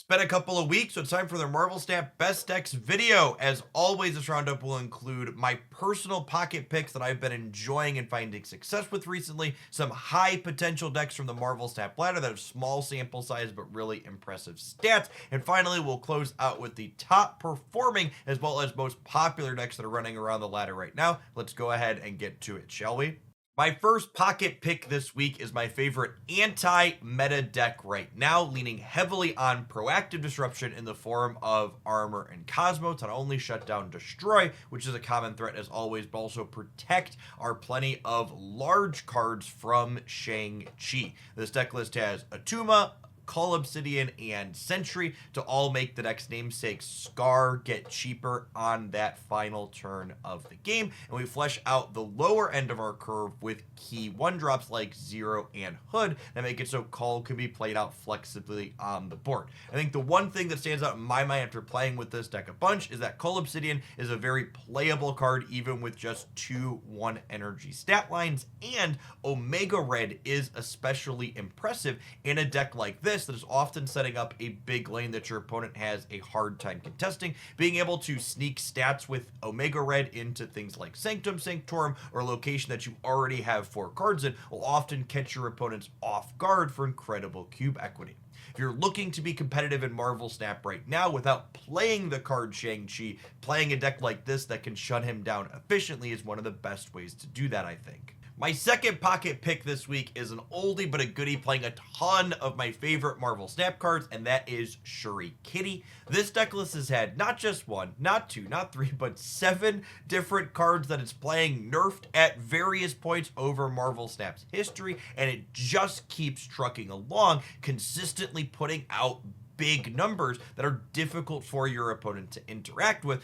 Been a couple of weeks, so it's time for the Marvel Snap Best Decks video. As always, this roundup will include my personal pocket picks that I've been enjoying and finding success with recently, some high potential decks from the Marvel Snap ladder that have small sample size but really impressive stats, and finally, we'll close out with the top performing as well as most popular decks that are running around the ladder right now. Let's go ahead and get to it, shall we? My first pocket pick this week is my favorite anti-meta deck right now, leaning heavily on proactive disruption in the form of Armor and Cosmo to not only shut down Destroy, which is a common threat as always, but also protect our plenty of large cards from Shang-Chi. This deck list has Atuma, Cull Obsidian, and Sentry to all make the next namesake Scar get cheaper on that final turn of the game. And we flesh out the lower end of our curve with key one drops like Zero and Hood that make it so Cull can be played out flexibly on the board. I think the one thing that stands out in my mind after playing with this deck a bunch is that Cull Obsidian is a very playable card even with just 2/1 energy stat lines, and Omega Red is especially impressive in a deck like this that is often setting up a big lane that your opponent has a hard time contesting. Being able to sneak stats with Omega Red into things like Sanctum Sanctorum or a location that you already have 4 cards in will often catch your opponents off guard for incredible cube equity. If you're looking to be competitive in Marvel Snap right now without playing the card Shang-Chi, playing a deck like this that can shut him down efficiently is one of the best ways to do that, I think. My second pocket pick this week is an oldie but a goodie playing a ton of my favorite Marvel Snap cards, and that is Shuri Kitty. This deck list has had not just one, not two, not three, but 7 different cards that it's playing nerfed at various points over Marvel Snap's history, and it just keeps trucking along, consistently putting out big numbers that are difficult for your opponent to interact with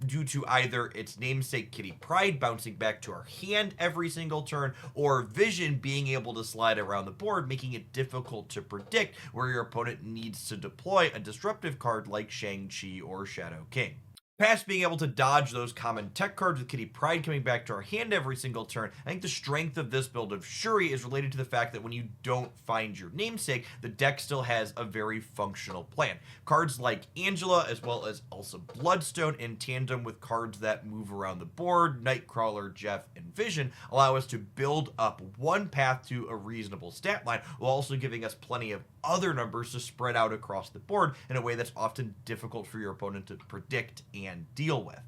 due to either its namesake Kitty Pryde bouncing back to our hand every single turn, or Vision being able to slide around the board, making it difficult to predict where your opponent needs to deploy a disruptive card like Shang-Chi or Shadow King. Past being able to dodge those common tech cards with Kitty Pryde coming back to our hand every single turn, I think the strength of this build of Shuri is related to the fact that when you don't find your namesake, the deck still has a very functional plan. Cards like Angela, as well as Elsa Bloodstone, in tandem with cards that move around the board, Nightcrawler, Jeff, and Vision, allow us to build up one path to a reasonable stat line, while also giving us plenty of other numbers to spread out across the board in a way that's often difficult for your opponent to predict and deal with.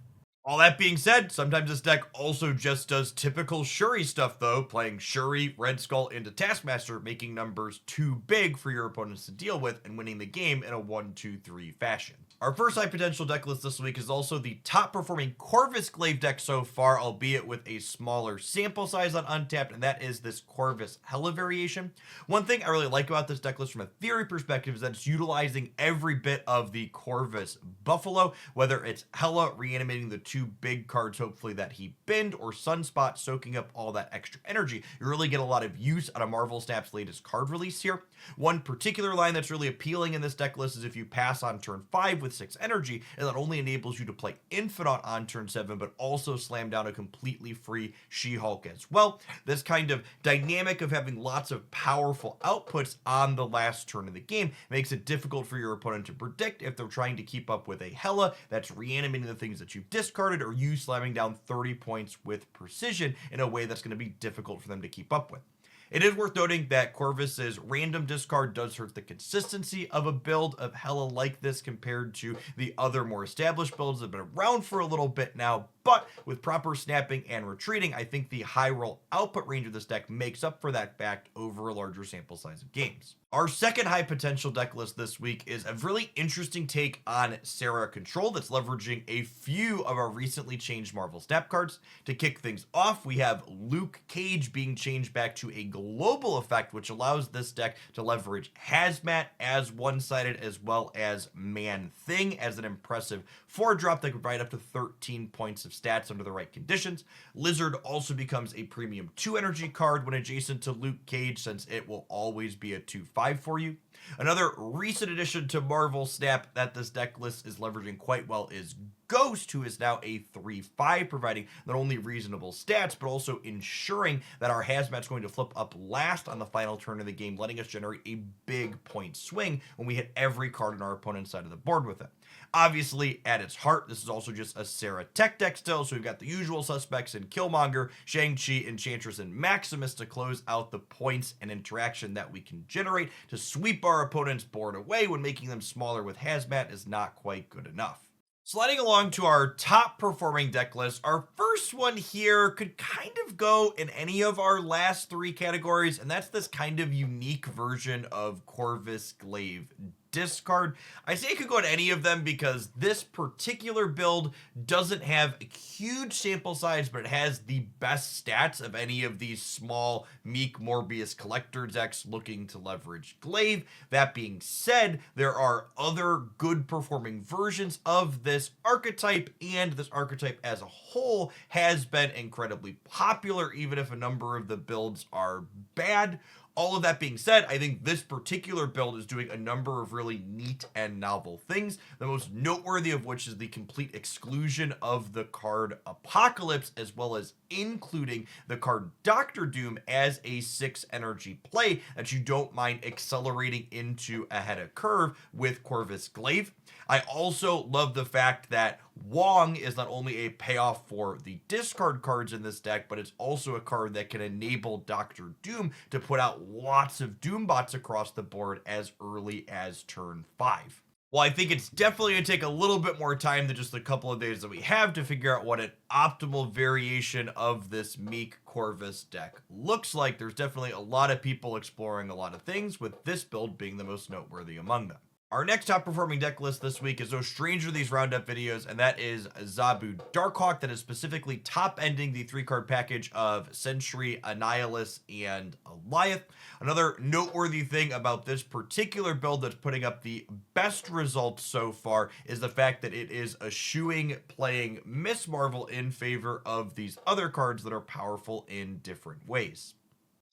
All that being said, sometimes this deck also just does typical Shuri stuff though, playing Shuri, Red Skull into Taskmaster, making numbers too big for your opponents to deal with and winning the game in a 1-2-3 fashion. Our first high potential deck list this week is also the top performing Corvus Glaive deck so far, albeit with a smaller sample size on Untapped, and that is this Corvus Hela variation. One thing I really like about this deck list from a theory perspective is that it's utilizing every bit of the Corvus Buffalo, whether it's Hela reanimating the 2 big cards hopefully that he binned, or Sunspot soaking up all that extra energy. You really get a lot of use out of Marvel Snap's latest card release here. One particular line that's really appealing in this deck list is if you pass on turn 5 with 6 energy, and that only enables you to play Infinite on turn 7, but also slam down a completely free She-Hulk as well. This kind of dynamic of having lots of powerful outputs on the last turn of the game makes it difficult for your opponent to predict if they're trying to keep up with a Hela that's reanimating the things that you've discarded, or you slamming down 30 points with precision in a way that's going to be difficult for them to keep up with. It is worth noting that Corvus's random discard does hurt the consistency of a build of Hela like this compared to the other more established builds that have been around for a little bit now, but with proper snapping and retreating, I think the high roll output range of this deck makes up for that fact over a larger sample size of games. Our second high potential deck list this week is a really interesting take on Sarah Control that's leveraging a few of our recently changed Marvel Snap cards. To kick things off, we have Luke Cage being changed back to a global effect, which allows this deck to leverage Hazmat as one-sided as well as Man-Thing as an impressive 4-drop that can provide up to 13 points of stats under the right conditions. Lizard also becomes a premium 2 energy card when adjacent to Luke Cage, since it will always be a 2/5 for you. Another recent addition to Marvel Snap that this deck list is leveraging quite well is Ghost, who is now a 3/5, providing not only reasonable stats, but also ensuring that our Hazmat's going to flip up last on the final turn of the game, letting us generate a big point swing when we hit every card on our opponent's side of the board with it. Obviously, at its heart, this is also just a Serra Tech deck still, so we've got the usual suspects in Killmonger, Shang-Chi, Enchantress, and Maximus to close out the points and interaction that we can generate to sweep our opponent's board away when making them smaller with Hazmat is not quite good enough. Sliding along to our top performing deck list, our first one here could kind of go in any of our last three categories, and that's this kind of unique version of Corvus Glaive discard. I say it could go in any of them because this particular build doesn't have a huge sample size, but it has the best stats of any of these small Meek Morbius collector decks looking to leverage Glaive. That being said, there are other good performing versions of this archetype, and this archetype as a whole has been incredibly popular, even if a number of the builds are bad. All of that being said, I think this particular build is doing a number of really neat and novel things, the most noteworthy of which is the complete exclusion of the card Apocalypse, as well as including the card Doctor Doom as a 6 energy play that you don't mind accelerating into ahead of curve with Corvus Glaive. I also love the fact that Wong is not only a payoff for the discard cards in this deck, but it's also a card that can enable Doctor Doom to put out lots of Doombots across the board as early as turn 5. Well, I think it's definitely going to take a little bit more time than just a couple of days that we have to figure out what an optimal variation of this Meek Corvus deck looks like. There's definitely a lot of people exploring a lot of things, with this build being the most noteworthy among them. Our next top performing deck list this week is no stranger to these roundup videos, and that is Zabu Darkhawk, that is specifically top ending the 3-card package of Sentry, Annihilus, and Alioth. Another noteworthy thing about this particular build that's putting up the best results so far is the fact that it is eschewing playing Miss Marvel in favor of these other cards that are powerful in different ways.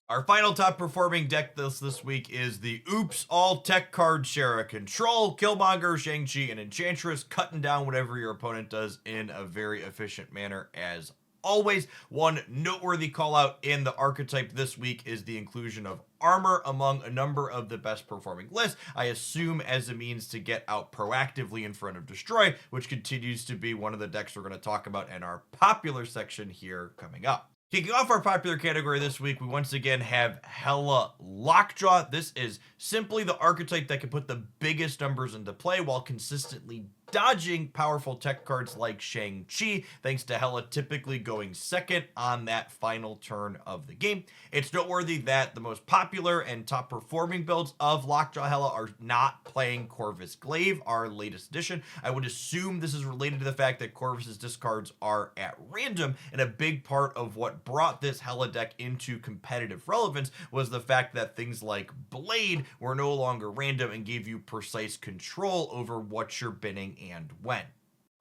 Our final top performing deck list this week is the Oops All Tech card share a control, Killmonger, Shang-Chi, and Enchantress, cutting down whatever your opponent does in a very efficient manner as always. One noteworthy call out in the archetype this week is the inclusion of armor among a number of the best performing lists, I assume as a means to get out proactively in front of Destroy, which continues to be one of the decks we're going to talk about in our popular section here coming up. Kicking off our popular category this week, we once again have Hela Lockjaw. This is simply the archetype that can put the biggest numbers into play while consistently dodging powerful tech cards like Shang-Chi, thanks to Hela typically going second on that final turn of the game. It's noteworthy that the most popular and top performing builds of Lockjaw Hela are not playing Corvus Glaive, our latest edition. I would assume this is related to the fact that Corvus's discards are at random, and a big part of what brought this Hela deck into competitive relevance was the fact that things like Blade were no longer random and gave you precise control over what you're binning and when.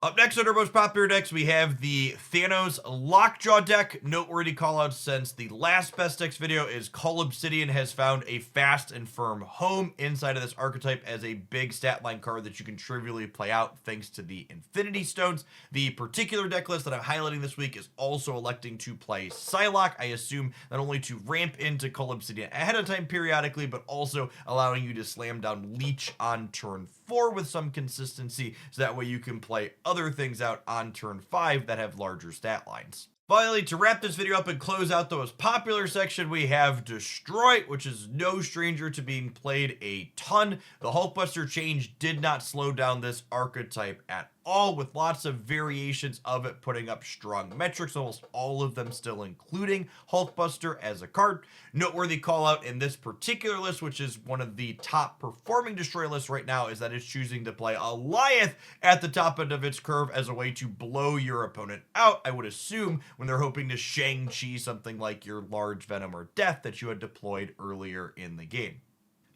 Up next on our most popular decks, we have the Thanos Lockjaw deck. Noteworthy callouts since the last Best Decks video is Cull Obsidian has found a fast and firm home inside of this archetype as a big stat line card that you can trivially play out thanks to the Infinity Stones. The particular deck list that I'm highlighting this week is also electing to play Psylocke, I assume not only to ramp into Cull Obsidian ahead of time periodically, but also allowing you to slam down Leech on turn 4 with some consistency, so that way you can play other things out on turn 5 that have larger stat lines. Finally, to wrap this video up and close out the most popular section, we have Destroy, which is no stranger to being played a ton. The Hulkbuster change did not slow down this archetype at all, with lots of variations of it putting up strong metrics, almost all of them still including Hulkbuster as a card. Noteworthy call out in this particular list, which is one of the top performing Destroy lists right now, is that it's choosing to play Alioth at the top end of its curve as a way to blow your opponent out, I would assume, when they're hoping to Shang-Chi something like your large Venom or Death that you had deployed earlier in the game.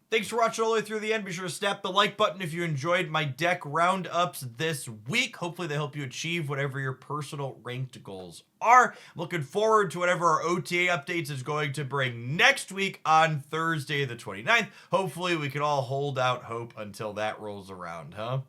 Thanks for watching all the way through the end. Be sure to snap the like button if you enjoyed my deck roundups this week. Hopefully they help you achieve whatever your personal ranked goals are. Looking forward to whatever our OTA updates is going to bring next week on Thursday the 29th. Hopefully we can all hold out hope until that rolls around, huh?